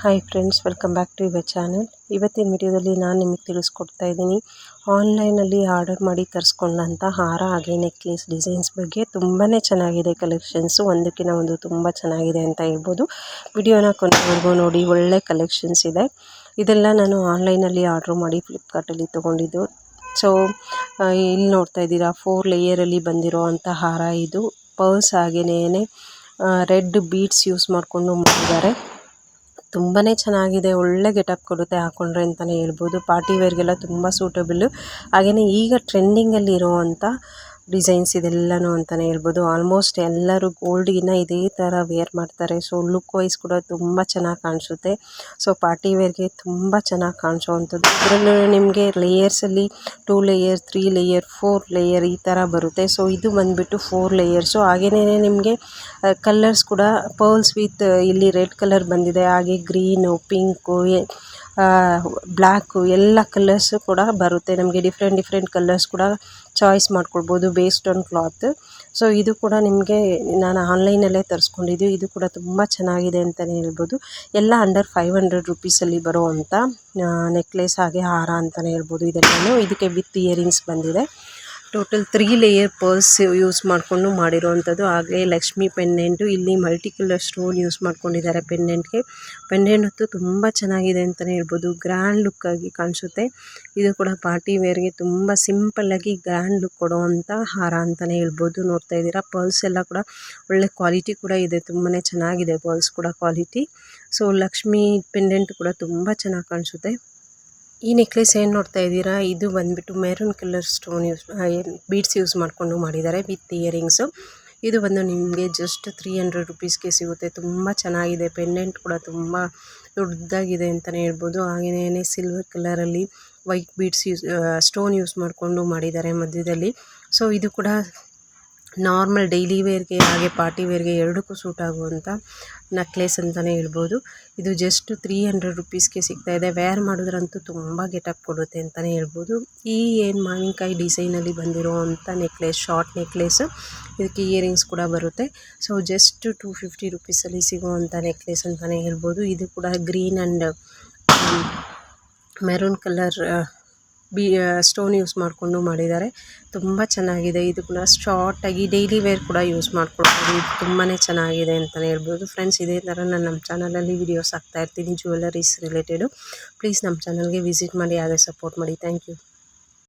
Hi friends, welcome back to your channel. ಇವತ್ತಿನ ವಿಡಿಯೋದಲ್ಲಿ ನಾನು ನಿಮಗೆ ತಿಳಿಸ್ಕೊಡ್ತಾ ಇದ್ದೀನಿ ಆನ್ಲೈನಲ್ಲಿ ಆರ್ಡರ್ ಮಾಡಿ ತರಿಸ್ಕೊಂಡಂಥ ಹಾರ ಹಾಗೆ ನೆಕ್ಲೆಸ್ ಡಿಸೈನ್ಸ್ ಬಗ್ಗೆ. ತುಂಬಾ ಚೆನ್ನಾಗಿದೆ ಕಲೆಕ್ಷನ್ಸು, ಒಂದಕ್ಕಿಂತ ಒಂದು ತುಂಬ ಚೆನ್ನಾಗಿದೆ ಅಂತ ಹೇಳ್ಬೋದು. ವಿಡಿಯೋನ ಕೊನೆವರೆಗೂ ನೋಡಿ, ಒಳ್ಳೆ ಕಲೆಕ್ಷನ್ಸ್ ಇದೆ. ಇದೆಲ್ಲ ನಾನು ಆನ್ಲೈನಲ್ಲಿ ಆರ್ಡ್ರ್ ಮಾಡಿ ಫ್ಲಿಪ್ಕಾರ್ಟಲ್ಲಿ ತೊಗೊಂಡಿದ್ದು. ಸೊ ಇಲ್ಲಿ ನೋಡ್ತಾ ಇದ್ದೀರಾ, 4 ಲೇಯರಲ್ಲಿ ಬಂದಿರೋ ಅಂಥ ಹಾರ ಇದು. ಪರ್ಸ್ ಹಾಗೆಯೇ ರೆಡ್ ಬೀಡ್ಸ್ ಯೂಸ್ ಮಾಡಿಕೊಂಡು ಮಾಡಿದ್ದಾರೆ. ತುಂಬಾ ಚೆನ್ನಾಗಿದೆ, ಒಳ್ಳೆ ಗೆಟಪ್ ಕೊಡುತ್ತೆ ಹಾಕೊಂಡ್ರೆ ಅಂತಲೇ ಹೇಳ್ಬೋದು. ಪಾರ್ಟಿ ವೇರ್ಗೆಲ್ಲ ತುಂಬ ಸೂಟಬಲ್ಲು. ಹಾಗೆಯೇ ಈಗ ಟ್ರೆಂಡಿಂಗಲ್ಲಿ ಇರೋವಂಥ ಡಿಸೈನ್ಸ್ ಇದೆಲ್ಲನೂ ಅಂತಲೇ ಹೇಳ್ಬೋದು. ಆಲ್ಮೋಸ್ಟ್ ಎಲ್ಲರೂ ಗೋಲ್ಡ್ಗಿನ್ನ ಇದೇ ಥರ ವೇರ್ ಮಾಡ್ತಾರೆ. ಸೊ ಲುಕ್ ವೈಸ್ ಕೂಡ ತುಂಬ ಚೆನ್ನಾಗಿ ಕಾಣಿಸುತ್ತೆ. ಸೊ ಪಾರ್ಟಿ ವೇರ್ಗೆ ತುಂಬ ಚೆನ್ನಾಗಿ ಕಾಣಿಸೋವಂಥದ್ದು. ಇದರಲ್ಲೂ ನಿಮಗೆ ಲೇಯರ್ಸಲ್ಲಿ 2 ಲೇಯರ್, 3 ಲೇಯರ್, 4 ಲೇಯರ್ ಈ ಥರ ಬರುತ್ತೆ. ಸೊ ಇದು ಬಂದುಬಿಟ್ಟು 4 ಲೇಯರ್ಸು. ಹಾಗೆಯೇ ನಿಮಗೆ ಕಲರ್ಸ್ ಕೂಡ ಪರ್ಲ್ಸ್ ವಿತ್ ಇಲ್ಲಿ ರೆಡ್ ಕಲರ್ ಬಂದಿದೆ, ಹಾಗೆ ಗ್ರೀನು, ಪಿಂಕು, ಬ್ಲ್ಯಾಕು ಎಲ್ಲ ಕಲರ್ಸು ಕೂಡ ಬರುತ್ತೆ. ನಮಗೆ ಡಿಫ್ರೆಂಟ್ ಕಲರ್ಸ್ ಕೂಡ ಚಾಯ್ಸ್ ಮಾಡ್ಕೊಳ್ಬೋದು ಬೇಸ್ಡ್ ಆನ್ ಕ್ಲಾತ್. ಸೊ ಇದು ಕೂಡ ನಿಮಗೆ ನಾನು ಆನ್ಲೈನಲ್ಲೇ ತರಿಸ್ಕೊಂಡಿದ್ದು. ಇದು ಕೂಡ ತುಂಬ ಚೆನ್ನಾಗಿದೆ ಅಂತಲೇ ಹೇಳ್ಬೋದು. ಎಲ್ಲ ಅಂಡರ್ 500 ರುಪೀಸಲ್ಲಿ ಬರೋವಂಥ ನೆಕ್ಲೆಸ್ ಹಾಗೆ ಹಾರ ಅಂತಲೇ ಹೇಳ್ಬೋದು. ಇದೆಲ್ಲನೂ ಇದಕ್ಕೆ ವಿತ್ ಇಯರಿಂಗ್ಸ್ ಬಂದಿದೆ. ಟೋಟಲ್ 3 ಲೇಯರ್ ಪರ್ಸ್ ಯೂಸ್ ಮಾಡಿಕೊಂಡು ಮಾಡಿರೋವಂಥದ್ದು. ಹಾಗೆ ಲಕ್ಷ್ಮಿ ಪೆಂಡೆಂಟು, ಇಲ್ಲಿ ಮಲ್ಟಿ ಕಲರ್ ಸ್ಟೋನ್ ಯೂಸ್ ಮಾಡ್ಕೊಂಡಿದ್ದಾರೆ ಪೆಂಡೆಂಟ್ಗೆ. ಪೆಂಡೆಂಟ್ ಹೊತ್ತು ತುಂಬ ಚೆನ್ನಾಗಿದೆ ಅಂತಲೇ ಹೇಳ್ಬೋದು. ಗ್ರ್ಯಾಂಡ್ ಲುಕ್ಕಾಗಿ ಕಾಣಿಸುತ್ತೆ. ಇದು ಕೂಡ ಪಾರ್ಟಿ ವೇರ್ಗೆ ತುಂಬ ಸಿಂಪಲ್ಲಾಗಿ ಗ್ರ್ಯಾಂಡ್ ಲುಕ್ ಕೊಡುವಂಥ ಹಾರ ಅಂತಲೇ ಹೇಳ್ಬೋದು. ನೋಡ್ತಾ ಇದ್ದೀರಾ, ಪರ್ಲ್ಸ್ ಎಲ್ಲ ಕೂಡ ಒಳ್ಳೆ ಕ್ವಾಲಿಟಿ ಕೂಡ ಇದೆ, ತುಂಬಾ ಚೆನ್ನಾಗಿದೆ ಪರ್ಲ್ಸ್ ಕೂಡ ಕ್ವಾಲಿಟಿ. ಸೊ ಲಕ್ಷ್ಮಿ ಪೆಂಡೆಂಟ್ ಕೂಡ ತುಂಬ ಚೆನ್ನಾಗಿ ಕಾಣಿಸುತ್ತೆ. ಈ ನೆಕ್ಲೆಸ್ ಏನು ನೋಡ್ತಾ ಇದ್ದೀರಾ, ಇದು ಬಂದುಬಿಟ್ಟು maroon colour stone beads use ಮಾಡಿಕೊಂಡು ಮಾಡಿದ್ದಾರೆ ವಿತ್ ಇಯರಿಂಗ್ಸು. ಇದು ಬಂದು ನಿಮಗೆ ಜಸ್ಟ್ 300 ರುಪೀಸ್ಗೆ ಸಿಗುತ್ತೆ. ತುಂಬ ಚೆನ್ನಾಗಿದೆ. ಪೆಂಡೆಂಟ್ ಕೂಡ ತುಂಬ ದೊಡ್ಡದಾಗಿದೆ ಅಂತಲೇ ಹೇಳ್ಬೋದು. ಹಾಗೆಯೇ ಸಿಲ್ವರ್ ಕಲರಲ್ಲಿ ವೈಟ್ ಬೀಡ್ಸ್ ಸ್ಟೋನ್ ಯೂಸ್ ಮಾಡಿಕೊಂಡು ಮಾಡಿದ್ದಾರೆ ಮಧ್ಯದಲ್ಲಿ. ಸೊ ಇದು ಕೂಡ ನಾರ್ಮಲ್ ಡೈಲಿ ವೇರ್ಗೆ ಹಾಗೆ ಪಾರ್ಟಿ ವೇರ್ಗೆ ಎರಡಕ್ಕೂ ಸೂಟ್ ಆಗುವಂಥ ನೆಕ್ಲೆಸ್ ಅಂತಲೇ ಹೇಳ್ಬೋದು. ಇದು ಜಸ್ಟ್ 300 ರುಪೀಸ್ಗೆ ಸಿಗ್ತಾಯಿದೆ. ವೇರ್ ಮಾಡಿದ್ರಂತೂ ತುಂಬ ಗೆಟಪ್ ಕೊಡುತ್ತೆ ಅಂತಲೇ ಹೇಳ್ಬೋದು. ಈ ಏನು ಮಾವಿನಕಾಯಿ ಡಿಸೈನಲ್ಲಿ ಬಂದಿರೋ ಅಂಥ ನೆಕ್ಲೆಸ್, ಶಾರ್ಟ್ ನೆಕ್ಲೆಸ್ಸು, ಇದಕ್ಕೆ ಇಯರಿಂಗ್ಸ್ ಕೂಡ ಬರುತ್ತೆ. ಸೊ ಜಸ್ಟ್ 250 ರುಪೀಸಲ್ಲಿ ಸಿಗುವಂಥ ನೆಕ್ಲೆಸ್ ಅಂತಲೇ ಹೇಳ್ಬೋದು. ಇದು ಕೂಡ green and maroon colour stone use ಮಾಡಿಕೊಂಡು ಮಾಡಿದ್ದಾರೆ. ತುಂಬ ಚೆನ್ನಾಗಿದೆ. ಇದು ಕೂಡ ಶಾರ್ಟಾಗಿ ಡೈಲಿ ವೇರ್ ಕೂಡ ಯೂಸ್ ಮಾಡ್ಕೊಳ್ಬೋದು. ಇದು ತುಂಬಾ ಚೆನ್ನಾಗಿದೆ ಅಂತಲೇ ಹೇಳ್ಬೋದು. ಫ್ರೆಂಡ್ಸ್, ಇದೇ ಥರ ನಾನು ನಮ್ಮ ಚಾನಲಲ್ಲಿ ವೀಡಿಯೋಸ್ ಹಾಕ್ತಾಯಿರ್ತೀನಿ ಜ್ಯುವೆಲರೀಸ್ ರಿಲೇಟೆಡು. ಪ್ಲೀಸ್ ನಮ್ಮ ಚಾನಲ್ಗೆ ವಿಸಿಟ್ ಮಾಡಿ, ಹಾಗೆ ಸಪೋರ್ಟ್ ಮಾಡಿ. Thank you.